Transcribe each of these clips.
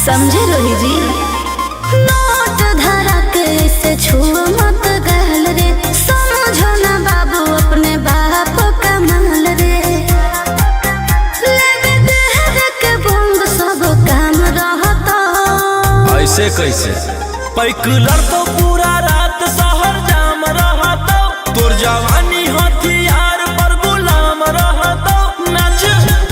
समझे रोही जी, नोट धरा के से छुओ मत गहल रे, समझो ना बाबू अपने बाप का माल रे। लेवे देहर के बंग सब काम रहता। ऐसे कैसे पैकलर तो पूरा रात शहर जाम रहता, तोर जवानी हथियार पर गुलाम रहता। नाच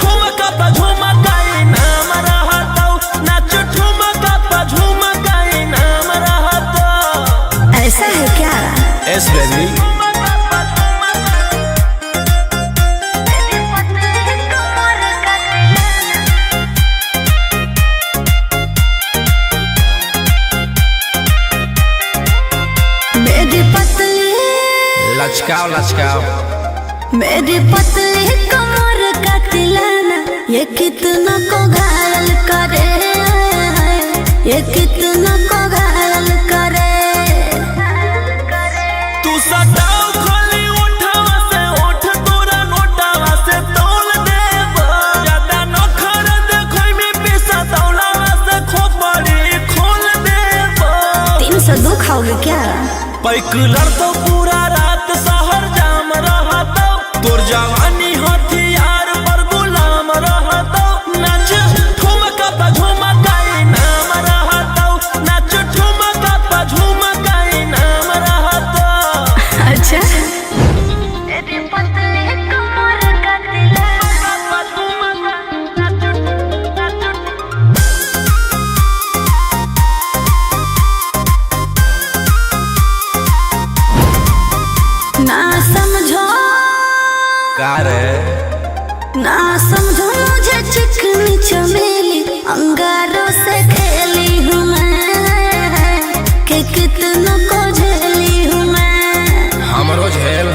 ठुमका पे झुमकाई नाम रहता, नाच ठुमका पे झुमकाई नाम रहता। ऐसा है क्या? एस बेबी लचकाओ लचकाओ मेरी पतली कमर का तिलाना, ये कितना को घायल करे, ये कितना को घायल करे। तू सटाओ खाली उठावा से उठ, तोरा नोटावा से तौल देब। ज्यादा नखर देखै में पैसा तौलावा से खोपड़ी खोल देब। 302 खाओगे क्या? पैकलर तो पूरा रात शहर जाम रहता, तोर जवानी हथियार पर गुलाम रहता। नाच ठुमका पे झुमकाई नाम रहता, नाच ठुमका पे झुमकाई नाम रहता। अच्छा ना समझो का रे, ना समझो मुझे चिकनी चमेली, अंगारों से खेली हूँ मैं, कि कितना को झेली हूँ मैं। हमरो झेल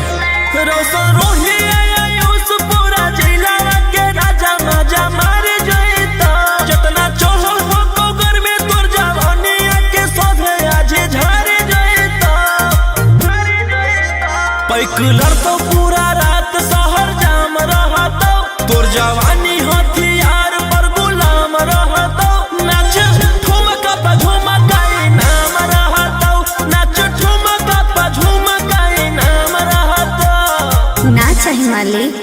रोशन रोही आयुष पूरा जिला के राजा मजा मार जइता। जितना चढ़ल हो कोगर में तोर जवानी के सोधे आज झाड़ जइता। पैकलर तो पूरा रात शहर जाम रहता, तोर जवानी हथियार पर गुलाम रहता। नाच ठुमका पे झुमकाई नाम रहता, नाच ठुमका पे झुमकाई नाम रहता। ना चाहिए मालिक।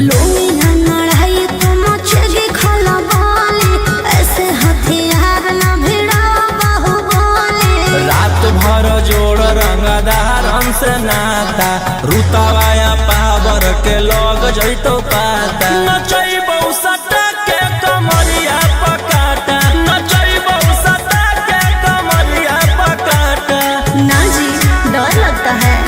लोग लड़ाई तो मचेगी खला बोली, ऐसे हथियार न भिड़ा बाहुबली। रात भर जोड़ रंगदार हमसे नाता, रुतवाया पावर के लोग जैतो पाता। नचैबौ सटा के कमरिया पकाटा, नचैबौ सटा के कमरिया पकाटा। ना जी, डर लगता है।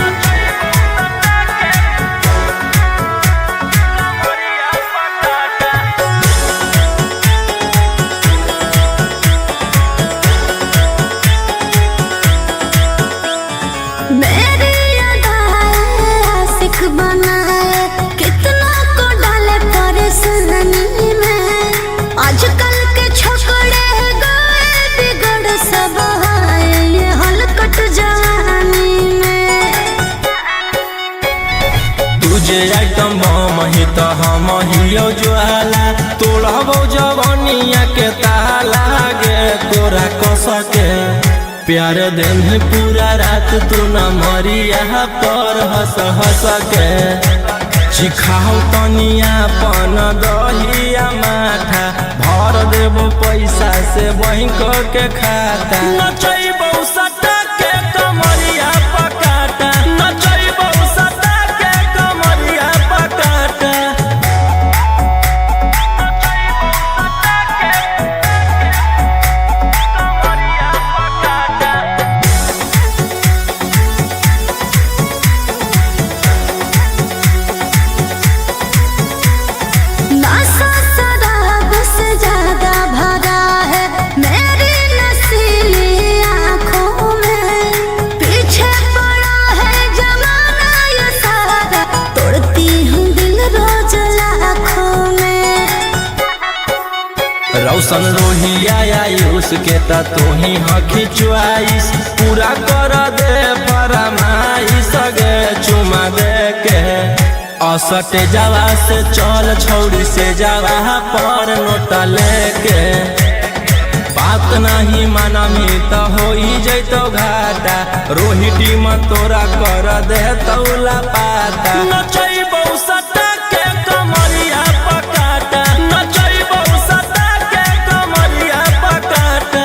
मेरी अदाएं आशिक बनाए, कितना को डाले परेशानी में। आजकल के छोकरे गए बिगड़ सब है, ये हलकट जवानी में। तुझे आइटम बम ही तो हम हियो ज्वाला, तोड़बो जवानिया के ताला गे तोरा कस के। प्यार दिन है पूरा रात तू न मरिया पर हंस हंस के। चिखाओ तनिया पन दहिया माथा, भर देबो पैसा से बैंक के खाता। नचैबौ सटा के कमरिया पकाटा, नचैबौ सटा के कमरिया पकाटा। नशा शराब से ज्यादा भरा है मेरी नशीली आँखों में। पीछे पड़ा है जमाना ये सारा, तोड़ती हूँ दिल रोज लाखों में। रौशन रोहिया आयुष के ता तू ही हकी च्वाइस, पूरा कर दे फरमाइश गे चुमा दे के। असटे जावा से चल छौड़ी से जावा पर नोट लेके। बात नहीं मानमी तो हो जैतो घाटा, रोहिटी में तोरा कर दे तौला पाता। नचैबौ सटा के कमरिया पकाटा, नचैबौ सटा के कमरिया पकाटा।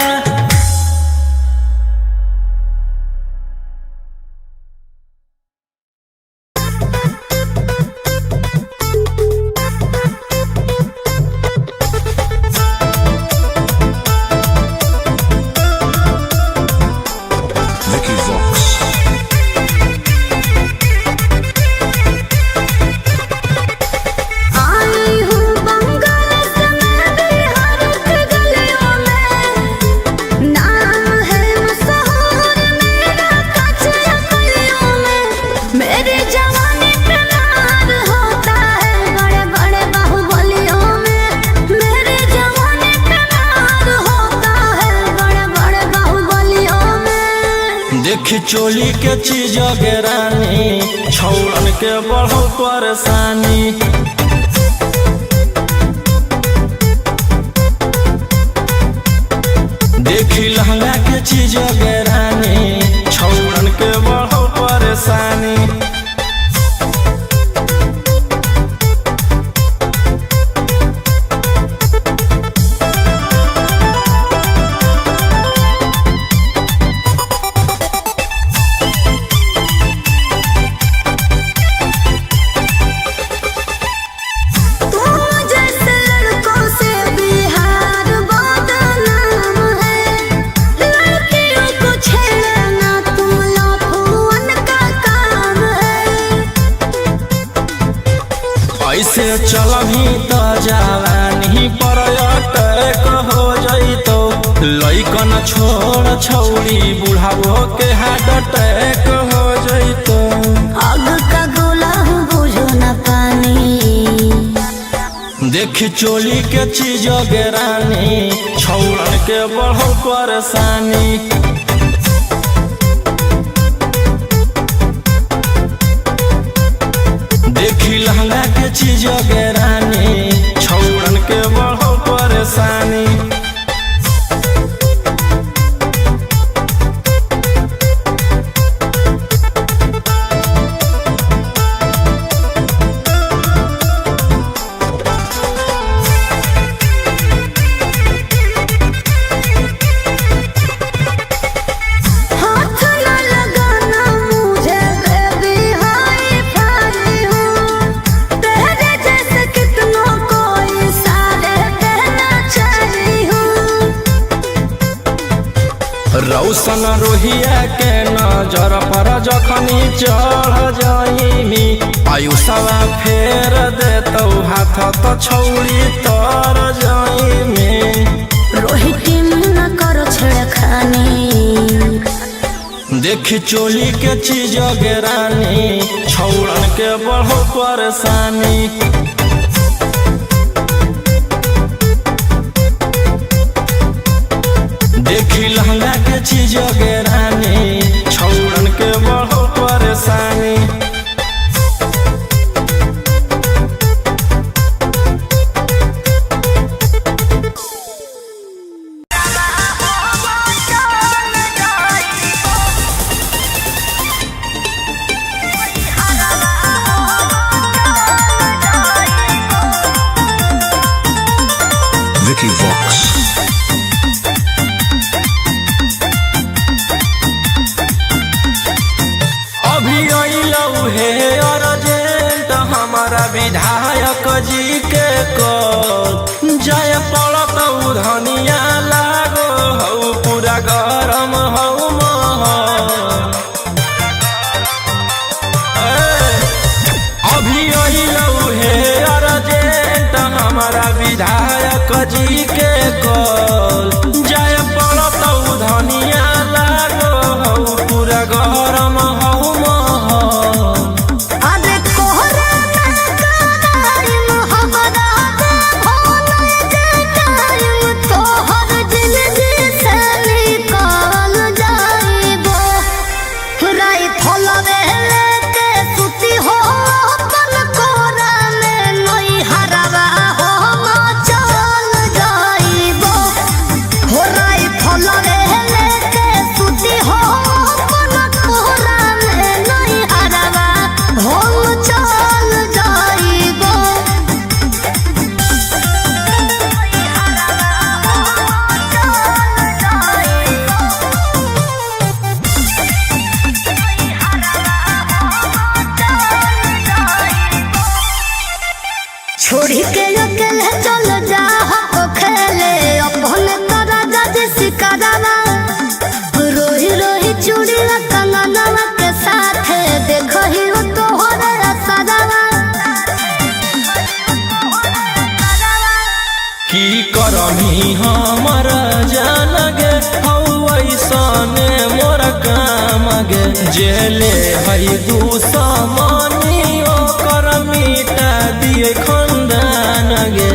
Vicky Vox. आई हूँ बंगाल से मैं बिहार की गलियों में। नाम है मशहूर मेरा कच्चा गलियों में। मेरी जवानी पे नार होता है बड़े बड़े बाहुबलियों में। मेरी जवानी पे नार होता है बड़े बड़े बाहुबलियों में। देखी चोली के चीज गे रानी, छौड़न के बढ़ो परेशानी। देखी लहंगा के चीज गे रानी, छौड़न के बढ़ो परेशानी। तू जैसे लड़कों से बिहार बदनाम है। लड़कियों को छेड़ना तुम लफुअन का काम है। ऐसे चलही तो जवानी पर अटैक हो जैतो। लइकन छोड़ छौड़ी बुढ़ावो के हार्ट अटैक हो जैतो। आग का गोला हूँ बुझो न पानी। देखी चोली के चीज गे रानी, छौड़न के बढ़ो परेशानी। देखी लहंगा के चीज गे रानी, छौड़न के बढ़ो परेशानी। रौशन रोहिया के नजर पर जखनी चढ़ जाइमी आयुषवा फेर देतौ हाथ तो छौड़ी तर जाइमी। रोहित न करो छेड़खानी देखी चोली के चीज गेरानी छौड़न के बढ़ो परेशानी। देखी लहंगा के चीज गेरानी छौड़न के बढ़ो परेशानी। Vicky Vox. हमारा विधायक जी के कल जय पड़त धनिया लागो हऊ पूरा गरम हऊ महल। अभी अइलऊ हे अर्जेंट हमारा विधायक जी के कल जय पड़त धनिया लागो हऊ पूरा गरम हऊ महल। छोड़ी के अकेले चल जा हो खेले अपने तोरा जज सिकारा रोही रोही चूड़ी कंगनवा के साथ देखो ही तो हो रे सदावा। की करमी हमर जान गे हऊ ऐसने मोर काम गे जेले हई दुश्मनी ओकर मिटा दिए खंदान गे।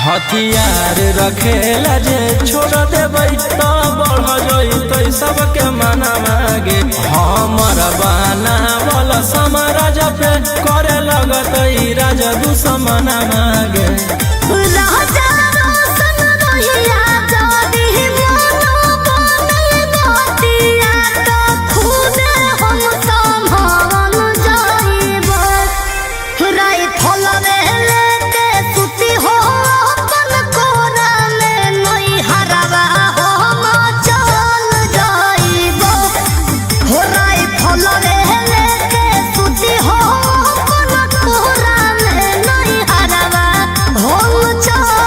हथियार रखेला जे छोड़ देबै तो बढ़ जइतै सबके मना मागे। हमर बाना वाला समाराज पे करे लगतै राजा दुश्मना मागे। हो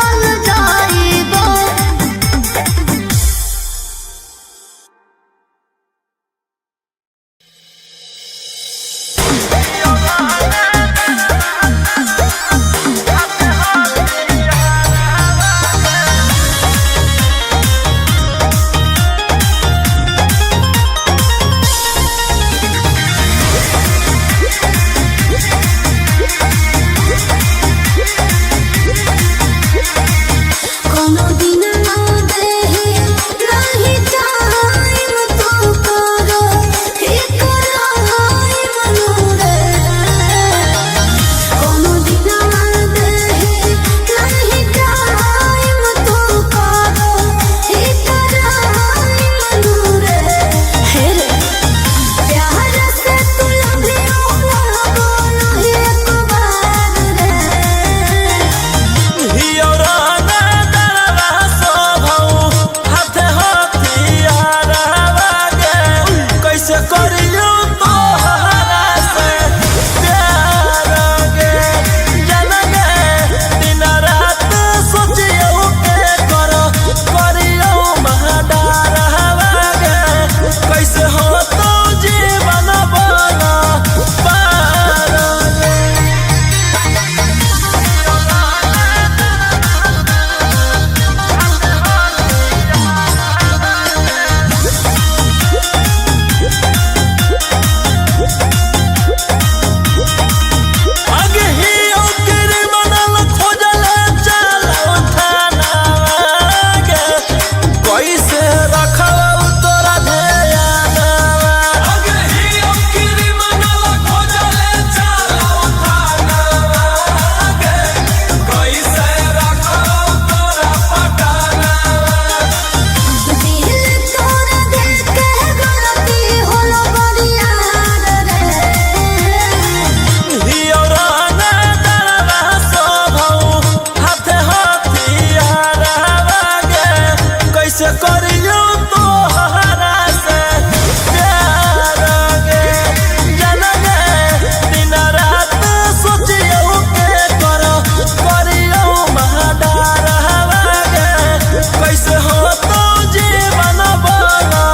करियो तोहरा से प्यार गे जन गे दिन रात सोचियो के करियो महाडार गे कैसे हो तो जीवन बना पार गे। आगे ही ओकरे बनल खोजल चलो थाना गे कैसे रखब तोरा ध्यान। आगे ही ओकरे बनल खोजल चलो थाना गे कैसे रखब तोरा पटाना। दिल तोरा देख के गलती होलो बरियार रे हियौराना डरवा सोभौ हाथे हथियार गे कैसे करियो तोहरा से प्यार गे जन गे दिन रात सोचियो के करियो महाडार गे कैसे हो तो जीवन बना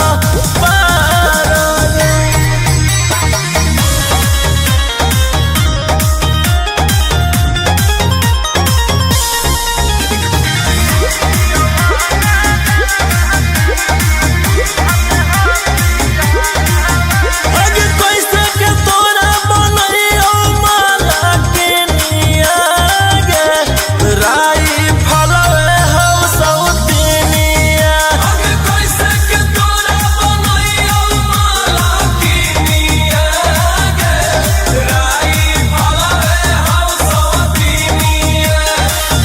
पार गे। आगे कैसे के तोरा बनैयो माला के निया गे राई फलवे हौ सौतिनिया। आगे कैसे के तोरा बनैयो माला के निया गे राई फलवे हौ सौतिनिया।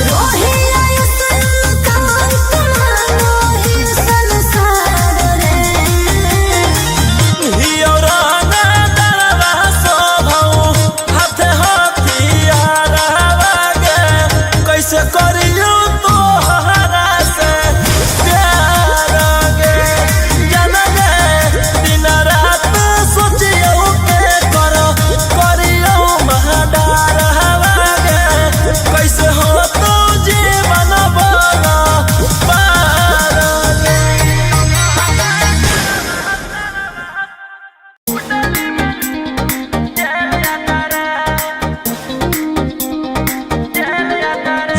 रोही आयुष्मान कमानो ही संसार रे हियौराना डरवा सोभौ हाथे हथियार गे कैसे करियो तोहरा से प्यार गे जन गे दिन रात सोचियो के करियो महाडार गे कैसे हो तो जीवन बना पार गे।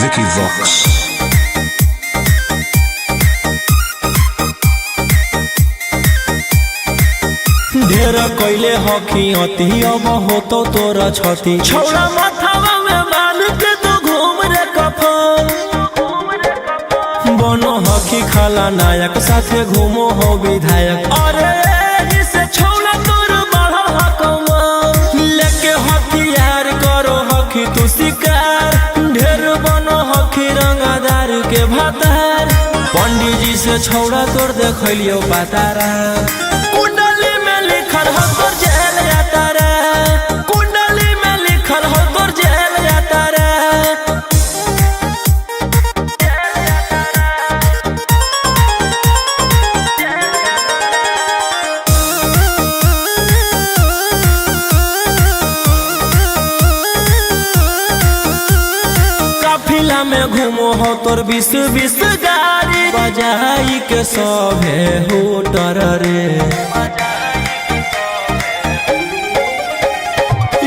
Vicky Vox. ढेर कैले हकी अति अब होतो तोरा छती छौड़ा माथावा में बांध के तो घूम रे कफन बनो हकी खाला नायक साथे घूमो हो विधायक। अरे एही से छौड़ा तोर बढ़ल हकमा लेके हथियार करो हकी तू शिकार ढेर बनो हकी रंगादार के भातार पंडित जी से छौड़ा तोर देखलियो पातारा। कुंडली में लिखल हो तोर जेल जाता रे कुंडली में लिखल हो तोर जेल जाता रे। काफिला में घूमो हो तोर 20 गाड़ी बजाई के सभे होटर रे।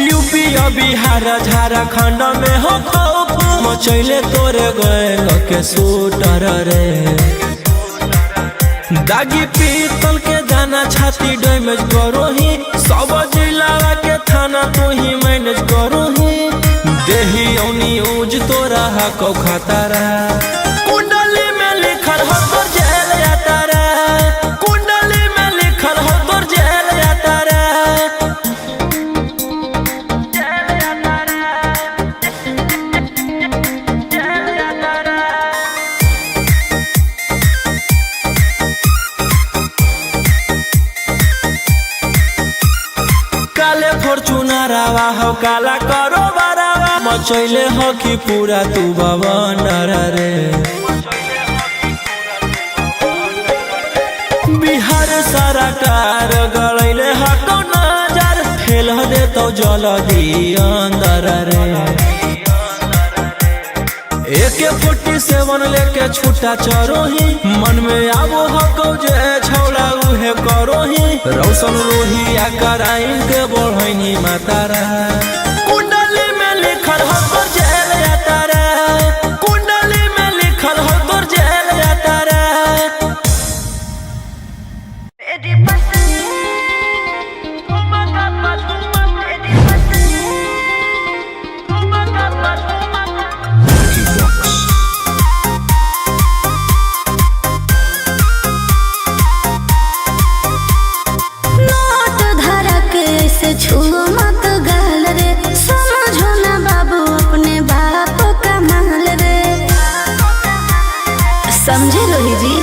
यूपी बिहार झारखंड में हो खौफ मचैले तोरे गैंग के शूटर रे। दागी पीतल के दाना छाती डैमेज करो ही सब जिला के थाना तो ही मैनेज करो ही देही औनी ऊज तोरा हको खतरा। कुंडली में लिखल हो तोर जेल जाता रे कुंडली में लिखल हो तोर जेल जाता रे। काले फॉर्चूनरवा हो काला करो बरावा मचैले हो कि पूरा तू बवंडर रे। बिहार सरकार गलैले हको चल दी अंदर रे। AK-47 लेके छूटा चरोही, मन में आवो हको जे छौड़ा उहे करोही। रौशन रोहिया कराइन के बढ़ैनी मातारा, कुंडली में लिखल हो तोर जेल यातारा, कुंडली में लिखल हो तोर जेल यातारा। नोट धरा के ऐसे छुओ मत गाल रे, समझो ना बाबू अपने बाप का माल रे, समझे रोही जी।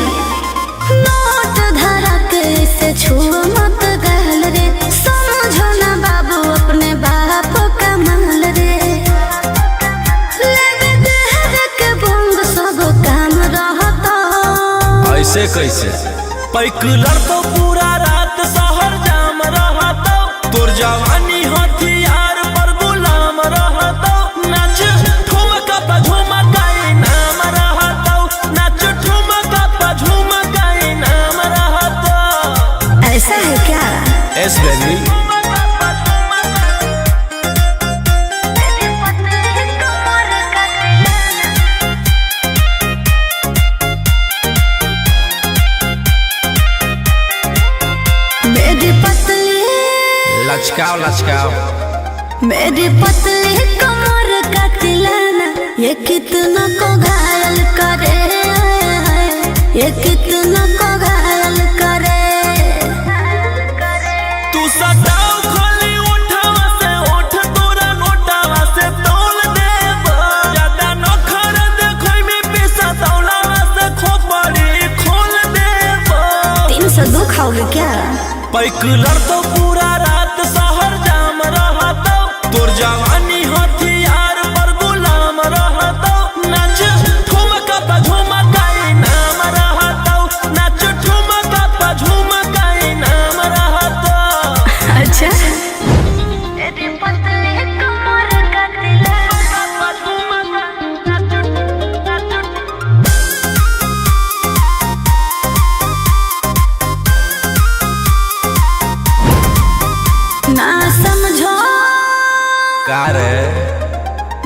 नोट धरा के ऐसे छुओ मत गाल रे, समझो ना बाबू अपने बाप का माल रे। लेवे देहर के बंग सब काम रहता, ऐसे कैसे पैक लड़तो पूरा रात शहर जाम रहतो, तोर जवानी हथियार पर गुलाम रहतो। नाच ठुमका पे झुमकाई नाम रहतो, नाच ठुमका पे झुमकाई नाम रहतो। ऐसा है क्या? एस बेबी मेरी पतली लचकाओ लचकाओ, मेरी पतली कमर का तिलाना, ये कितना को घायल करे, ये कितना को घायल करे। तू सताओ खोली उठावा से उठ तोरा नोटावा से तोल देब। ज्यादा नखर देखोई में पैसा तौलावा से खोपड़ी खोल देब। 302 खाओगे क्या? पैक लड़तो पूरा रात शहर जाम रहतो, तोर जवानी हथियार पर गुलाम रहतो। नाच ठुमका पे झुमकाई नाम रहतो, नाच ठुमका पे झुमकाई नाम रहतो। अच्छा मेरी पतली कमर का ना समझो, का रे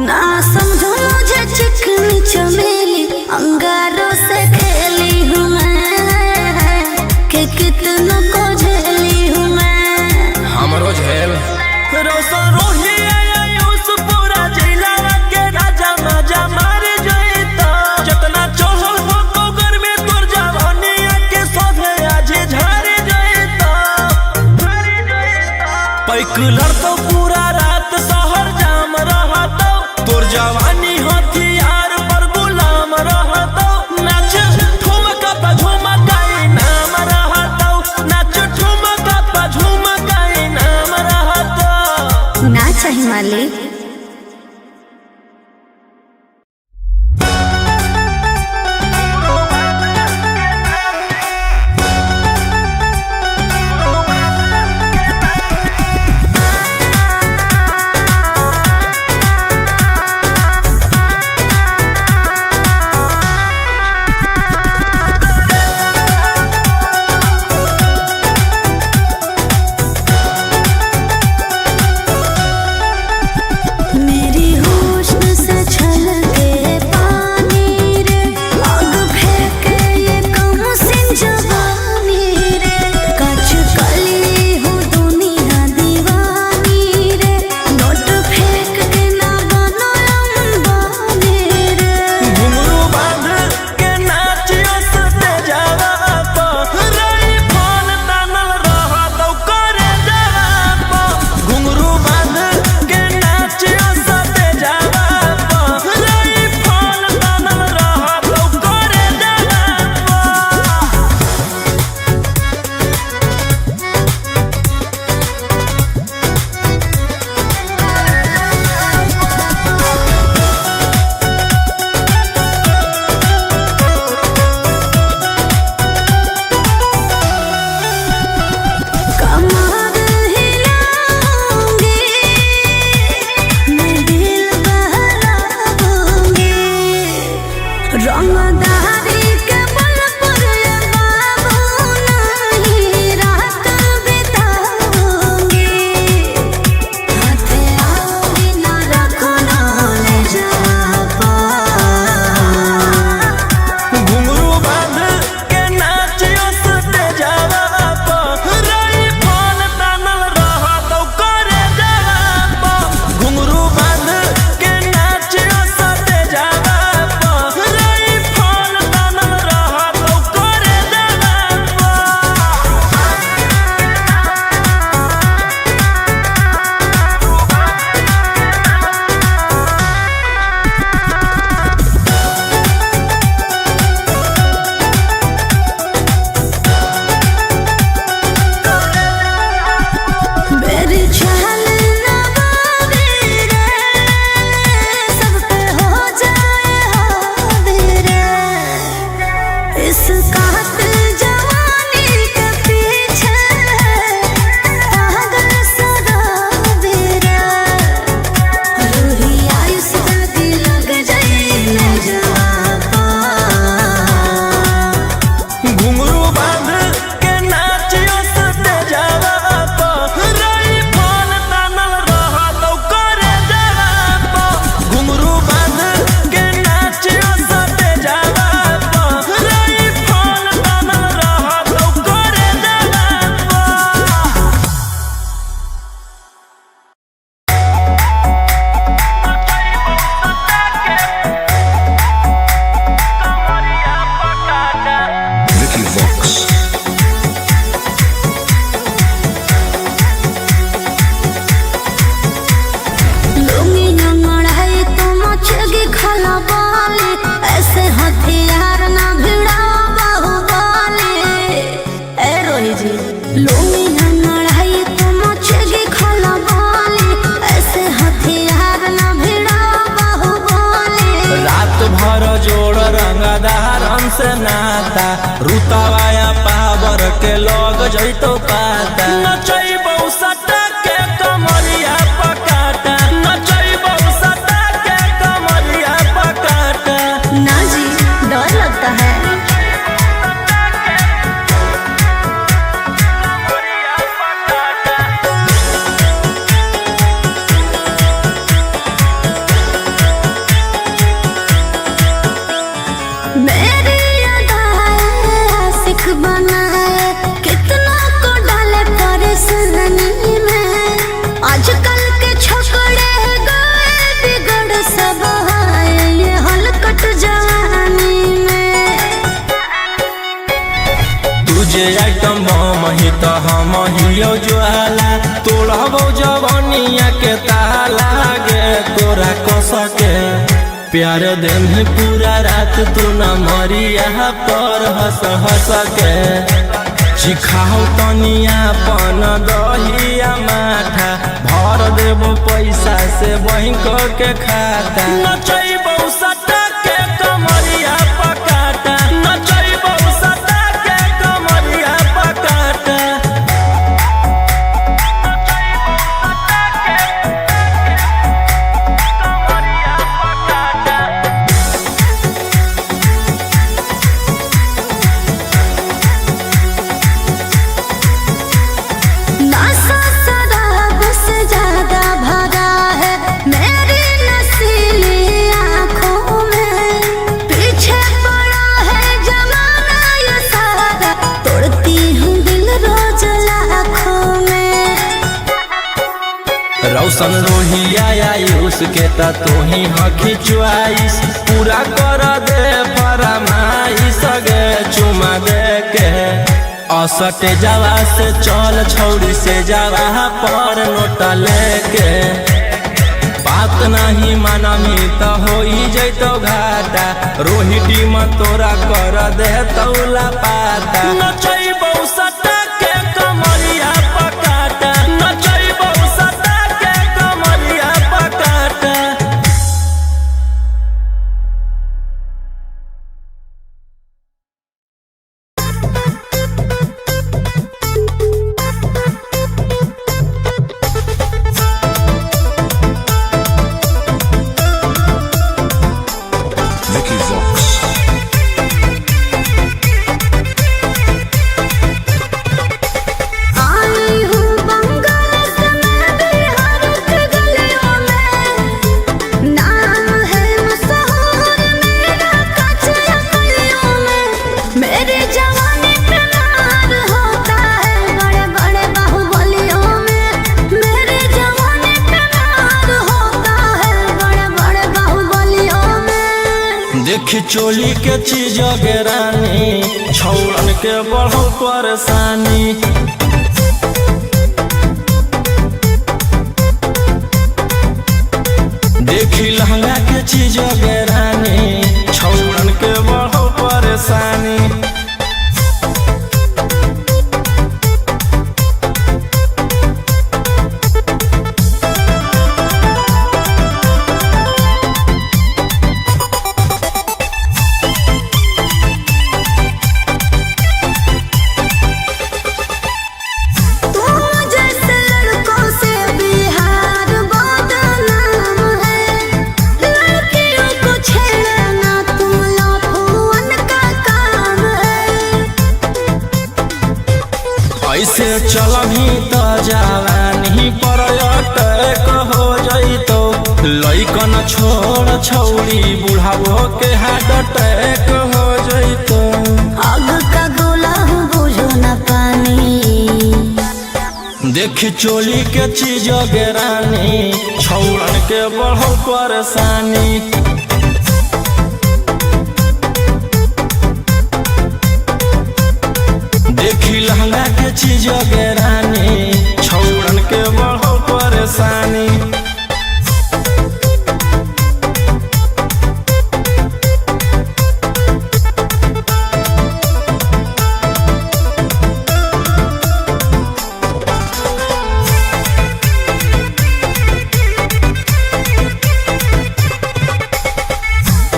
ना समझो मुझे चिकनी चमेली, अंगारों से खेली हूँ मैं, कि कितनों को झेली हूँ मैं। हमरो झेल रोशन रोही आयुष पूरा जिला के राजा मजा मार जइता। जितना चढ़ल हो गोगर में तोर जवानी के सोधे आज झाड़ जइता। पैक लड़तो पूरा रात शहर जाम रहतो, तोर जवानी हथियार पर गुलाम रहतो। नाच ठुमका पे झुमकाई नाम रहतो, नाच ठुमका पे झुमकाई नाम रहतो। ना चाहिए मालिक। जइतो पाता नचैबौ सटा के कमरिया पकाटा नचैबौ सटा के कमरिया पकाटा। ना जी, डर लगता है। मेरी अदाएं आशिक बनाए, कितना को डाले परेशानी में। आजकल के छोकरे गए बिगड़ सब है ये हलकट जवानी में। तुझे आइटम बम ही तो हम हियो ज्वाला तोड़बो जवानिया के ताला गे तोरा कसके प्यार दिन पूरा रात तू न मरिया पर हंस हंस के सिखाओ तनिया पन दहिया माथा भर देबो पैसा से बैंक के खाता नचैबौ सटा के कमरिया पकाटा नचैबौ सटा के कमरिया पकाटा। नशा शराब से ज्यादा भरा है मेरी नशीली आँखों में। पीछे पड़ा है जमाना ये सारा, तोड़ती हूँ दिल रोज लाखों में। रौशन रोहिया आयुष के ता तू ही हकी च्वाइस पूरा कर दे फरमाइश गे चुमा दे के असटे जावा से चल छौड़ी से जावा पर नोट लेके बात नहीं मानमी तो हो जैतो घाटा रोहिटी में तोरा कर दे तौला पाता नचैबौ सटा के कमरिया पकाटा नचैबौ सटा के कमरिया पकाटा। Vicky Vox. आई हूँ बंगाल से मैं बिहार के गलियों में। नाम है मशहूर मेरा कचरा गलियों में। मेरी जवानी पे मार होता है बड़े बड़े बाहुबलियों में। मेरी जवानी पे मार होता है बड़े बड़े बाहुबलियों में। देखी चोली के चीज गे रानी छौड़न के बढ़ो परेशानी देखी लहंगा के चीज गे रानी छौड़न के बढ़ो परेशानी। तुम जैसे लड़कों से बिहार बदनाम है। लड़कियों को छेड़ना तुम लफुअन का काम है। ऐसे चलही तो जवानी पर अटैक हो जइतो लइकन छोड़ छौड़ी बुढ़ावो के हार्ट अटैक हो जइतो। आग का गोला हूँ बुझो न पानी। देखी चोली के चीज गे रानी छौड़न के बढ़ो परेशानी देखी लहंगा के चीज गे रानी छौड़न के बढ़ो परेशानी।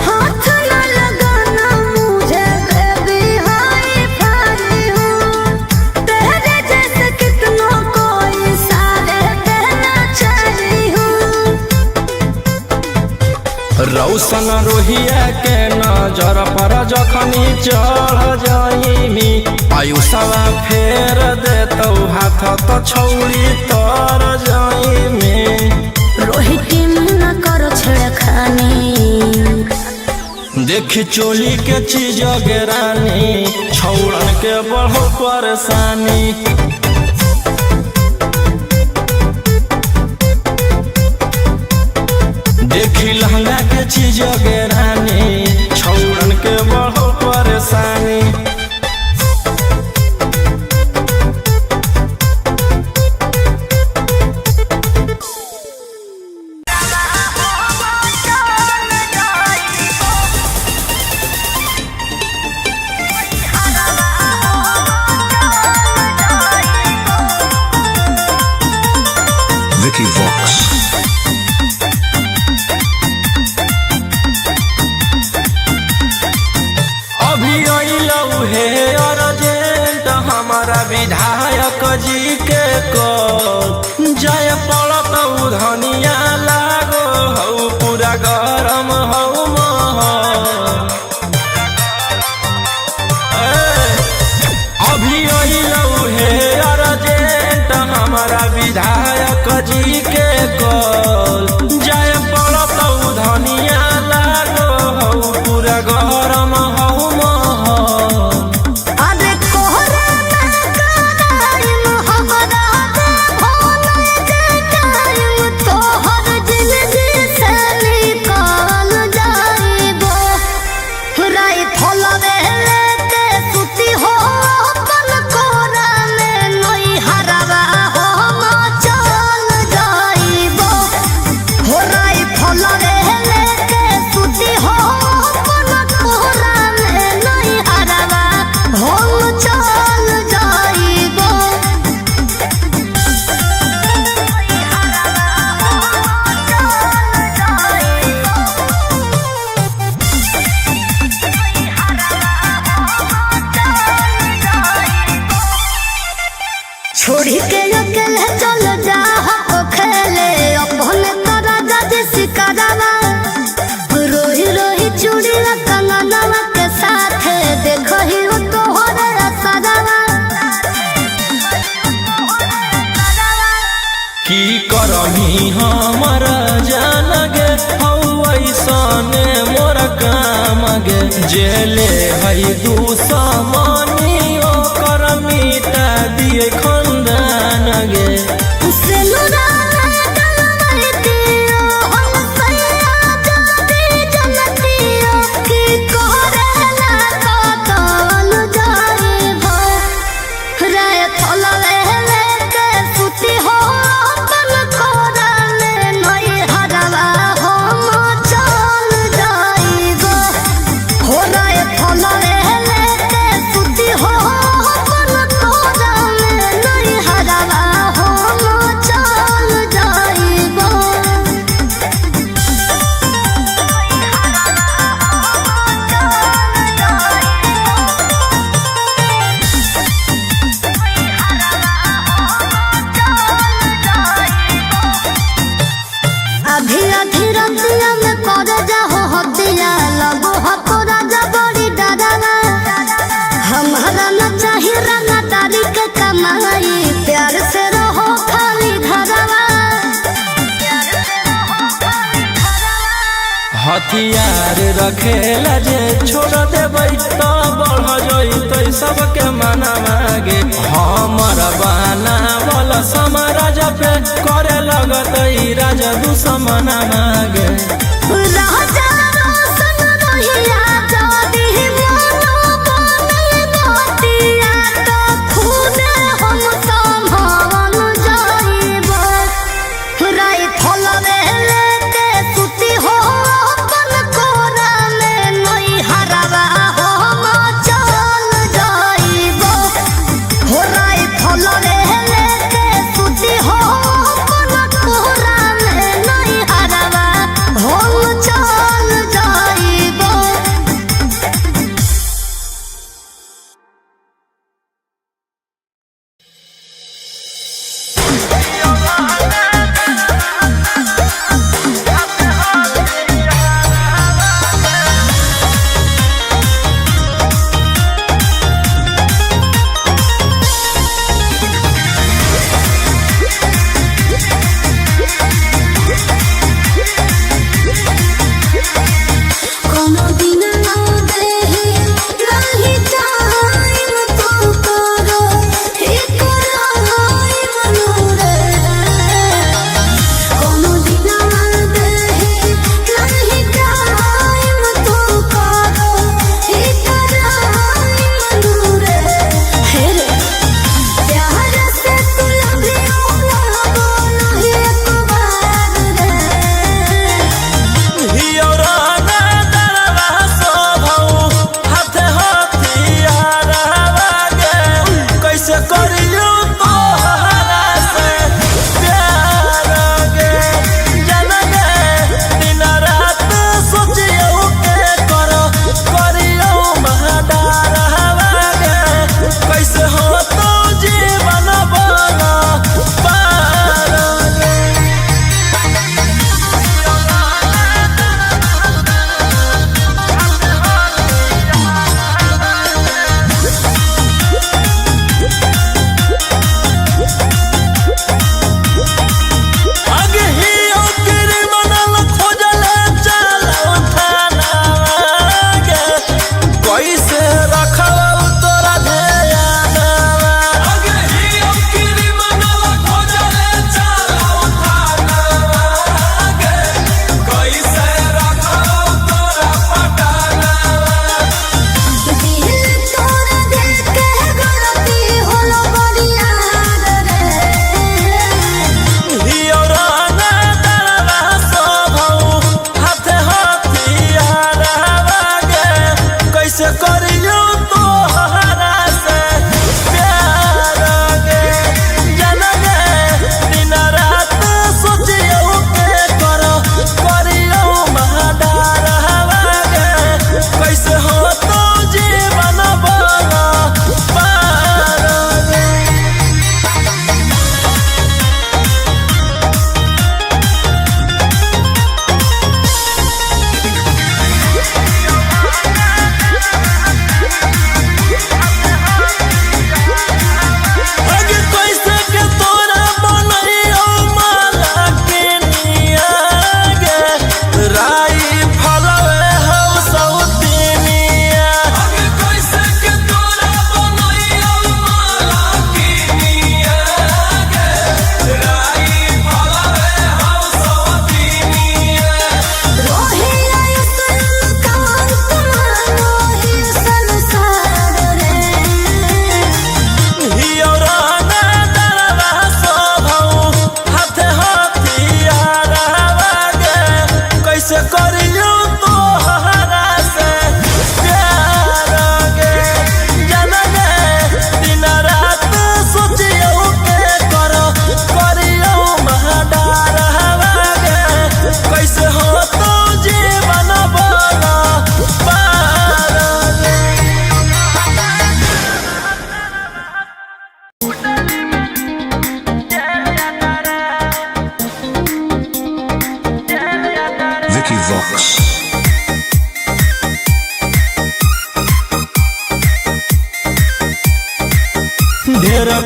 हाथ न लगाना मुझे बेबी हाय फाई हूँ। तेरे रौशन रोहिया के नजर पर जखनी चढ़ जाइमी आयुषवा फेर देतौ हाथ तो छौड़ी तर जाइमी। रोहित न करो छेड़खानी देखी चोली के चीज गिरानी छौड़न के बढ़ो परेशानी। देखी लहंगा के चीज गिरानी छौड़न के बढ़ो परेशानी। Vicky Vox. अभी अइलौ हे अर्जेंट हमारा विधायक जी के कॉल जाय पड़तौ धनिया लागो हौ पूरा गरम हौ महल। अभी अइलौ हे अर्जेंट हमारा विधायक जी के कॉल जाय पड़तौ धनिया लागो हौ पूरा गरम हौ महल। अरे कोहरे में कराइम हमरा दे भोले के टाइम तोहर जिंदगी से निकाल जाइबो। राई फलवे लेके सुती हो अपन कोरा में नई हरवा हो चल जाइबो। हो राई फलवे लेके सुती हो अपन कोरा में नई हरवा हो चल जाइबो। छोड़ी के अकेले चल जा हो खेले अपने तोरा जज सिकरवा। रोही रोही चूड़िया कंगनवा के साथ देखो ही हो तोहरे असरवा। की करही हमर जान गे हौ ऐसने मोर काम गे जेले है दुश्मनी ओकर मिटा दिए खंदान गे। सिनुरा डलवाई दियो हम सैया जादी जनतियो की कोरेला कतल जाइबो। राय फलवे लेके सुती हो अपन कोरा में नई हरवा हम चल जाइबो। हो राय फलवे लेके सुती हो अपन कोरा में नई हरवा हम चल जाइबो। अभी अधी रतिया में कर जाहो हतिया लगो हतो राजा बड़ी डरावा। हमारा न चाही रंगा तारी के कमाई प्यार से रहो खाली घरवा। हथियार रखेला जे छोड़ देबै तो बढ़ जइतै सबके मना मागे। हमर बहाना वाला समाराज पे करे लगतै राजा दुश्मन मागे। राजा रोशन रोहिया जादी मनो बने बतिया तो खुदे हम संभाल जाइबो। राई फलवे लेके सुती हो अपन कोरा में नई हरवा हम चल जाइबो। हो राई फलवे लेके सुती हो अपन कोरा में नई हरवा हम चल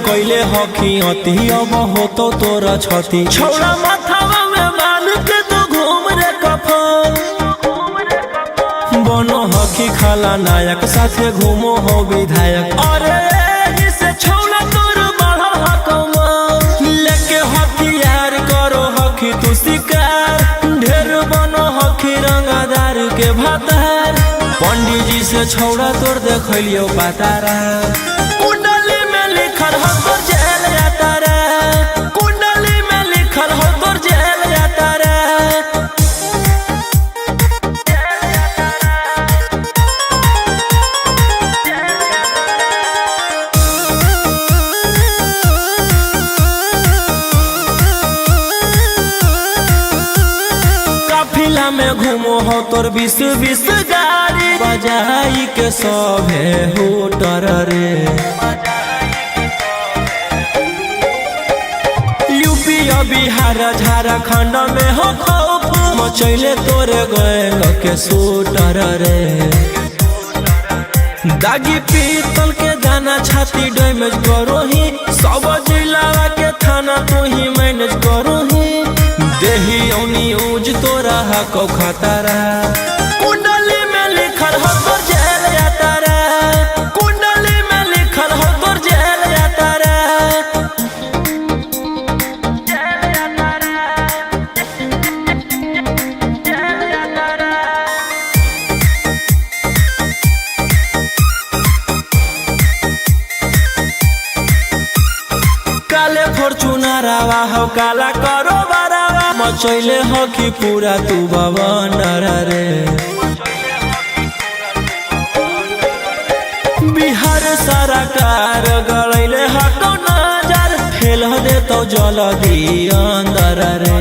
कैले हकी अति अब हो तो तोरा छती छौड़ा माथावा में बांध के तू घूम रे कफन बनो हकी खाला नायक साथे घूमो हो विधायक अरे से छौड़ा तोर बढ़ल हकमा लेके हथियार करो हकी तू शिकार ढेर बनो हकी रंगादार के भातार पंडित जी से छौड़ा तोर देखलियो पातारा कुंडली में लिखल हो तोर जेल यातारा कुंडली में लिखल हो तोर जेल यातारा काफिला में घूमो हो तोर 20 गाड़ी बजाई के सभे होटर रे यूपी बिहार झारखंड में हो खौफ मचैले तोरे गैंग के शूटर रे दागी पीतल के दाना छाती डैमेज करो ही सब जिला के थाना तू ही मैनेज करो ही देही औनी ऊज तोरा हको खतरा कुंडली में लिखल हो तोर जेल यातारा कुंडली में लिखल हो तोर जेल यातारा काले फॉर्च्यूनर आवा हो काला करो बरावा मचैले हो कि पूरा तू बवंडर रे बिहार सरकार गलैले हको नजर फेल दे तो जल्दी अंदर रे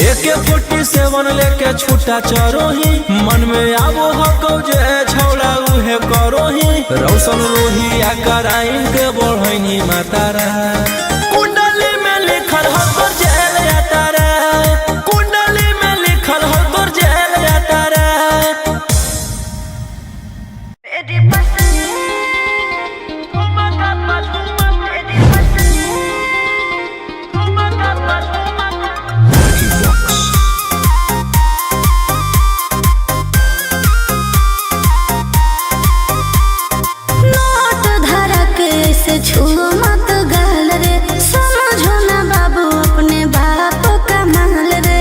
AK-47 लेके छूटा चरोही मन में आबो हको जे छौड़ा उहे करोही रौशन रोही आ कराइन के बढ़ैनी मातारा कुंडली में लिखल हो तोर जेल यातारा कुंडली में लिखल हो तोर जेल यातारा मेरी पसंद Vicky Vox. नोट धरक से छू मत गाल रे समझो ना बाबू अपने बाप का माल रे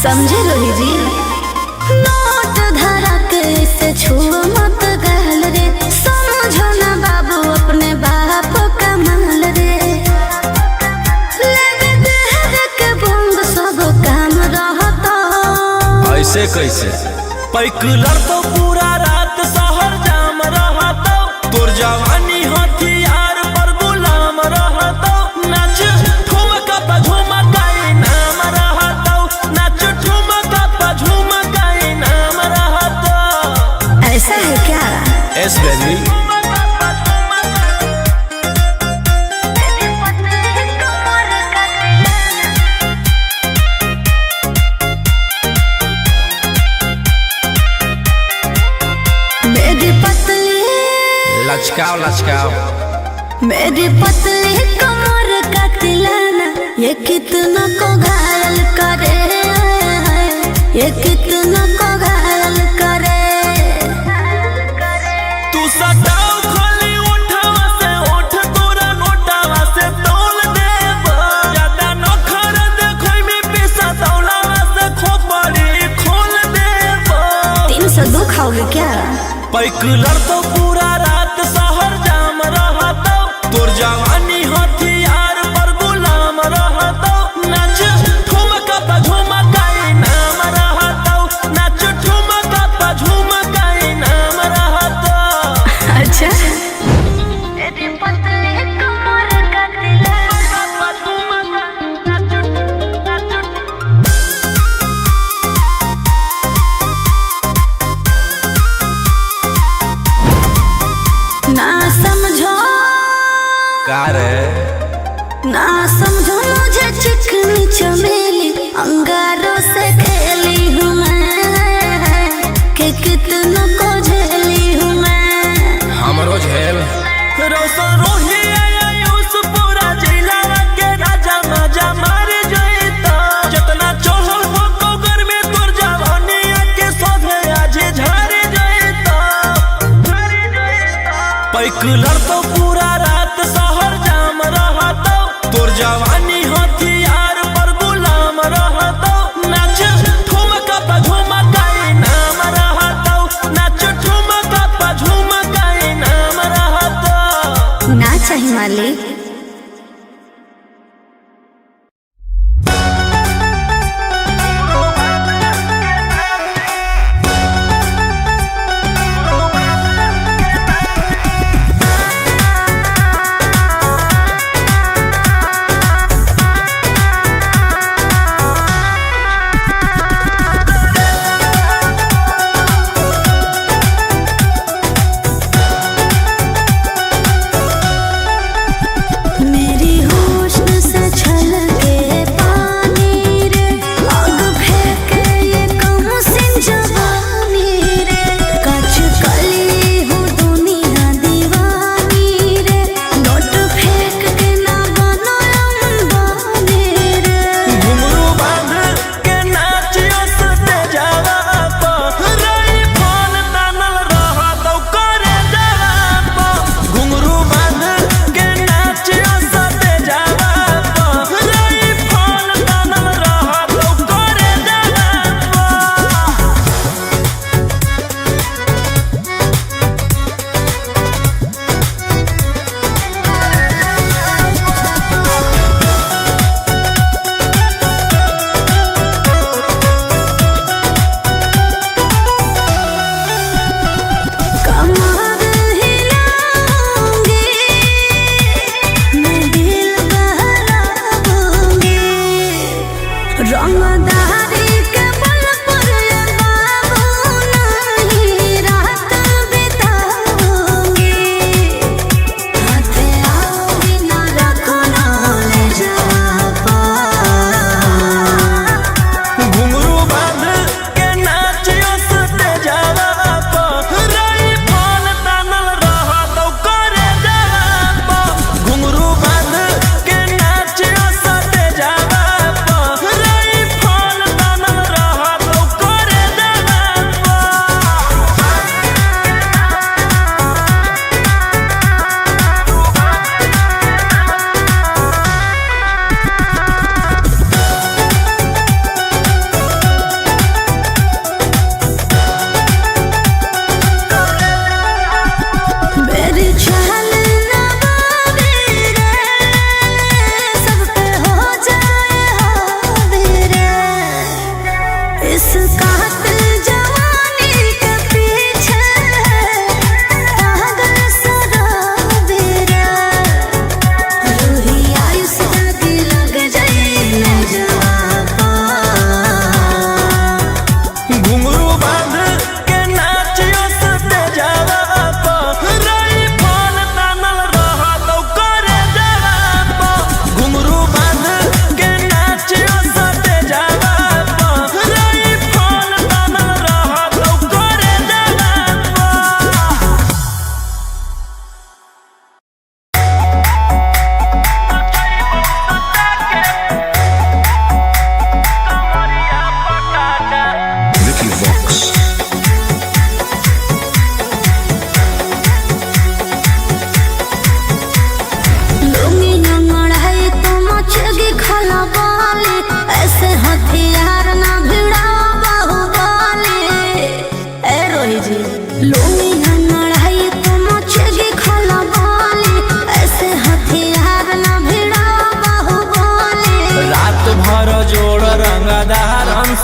समझे रोही जी नोट धरक से छू मत गाल रे समझो ना बाबू अपने बाप का माल रे लगे देह के बंद सब काम रहता ऐसे कैसे पैकुलर तो पूरा रात शहर जाम रहतो तोर जवानी हथियार पर गुलाम रहतो नाच ठुमका पे झुमकाई नाम रहतो नाच ठुमका पे झुमकाई नाम रहतो ऐसा है क्या एस बेबी मेरी पतली लचकाओ लचकाओ मेरी पतली कमर का तिलाना ये कितना को घायल करे ये कितना को घायल करे तू सटाओ खाली उठावा से उठ तोरा नोटावा से तोल देब ज्यादा नखर देखोई में पैसा तौलावा से खोपड़ी खोल देब 302 खाओगे क्या पैकुलर तो पूरा रात शहर जाम रहतो तोर जवानी हथियार पर गुलाम रहतो नाच ठुमका पे झुमकाई नाम रहतो नाच ठुमका पे झुमकाई नाम रहतो अच्छा मेरी पतली कमर का ना समझो का रे ना समझो मुझे चिकनी चमेली अंगारों से खेली हूँ मैं कि कितना को झेली हूँ मैं रोशन रोही आयुष पूरा जिला के राजा मजा मार जइता जितना चढ़ल हो कोगर में तोर जवानी के सोधे आज झड़ जइता पैक लड़तो पूरा रात शहर जाम रहतो तोर जवानी हथियार पर गुलाम रहतो नाच ठुमका पे झुमकाई नाम रहतो नाच ठुमका पे झुमकाई नाम रहतो ना चाही मालिक।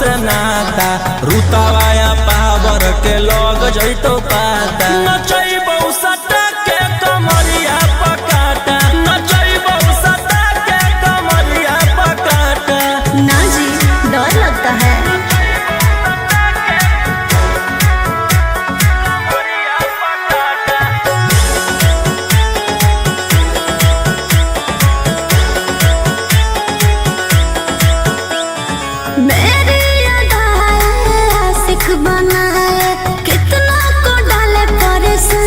से नाता रुतावाया पावर के लोग जइतो पाता नचैबौ सटा के कमरिया पकाटा नचैबौ सटा के कमरिया पकाटा। ना जी डर लगता है। बनाए कितना को डाले परेशान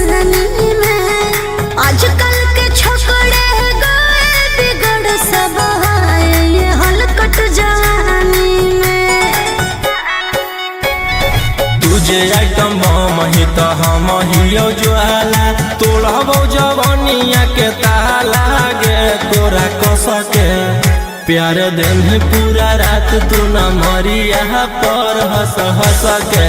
प्यार दिन है पूरा रात तू न मरिया पर हंस हंस के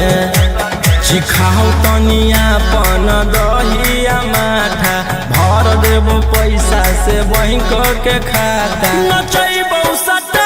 चिखाओ तनिया पन दहिया माथा भर देबो पैसा से बैंक के खाता नचैबो सट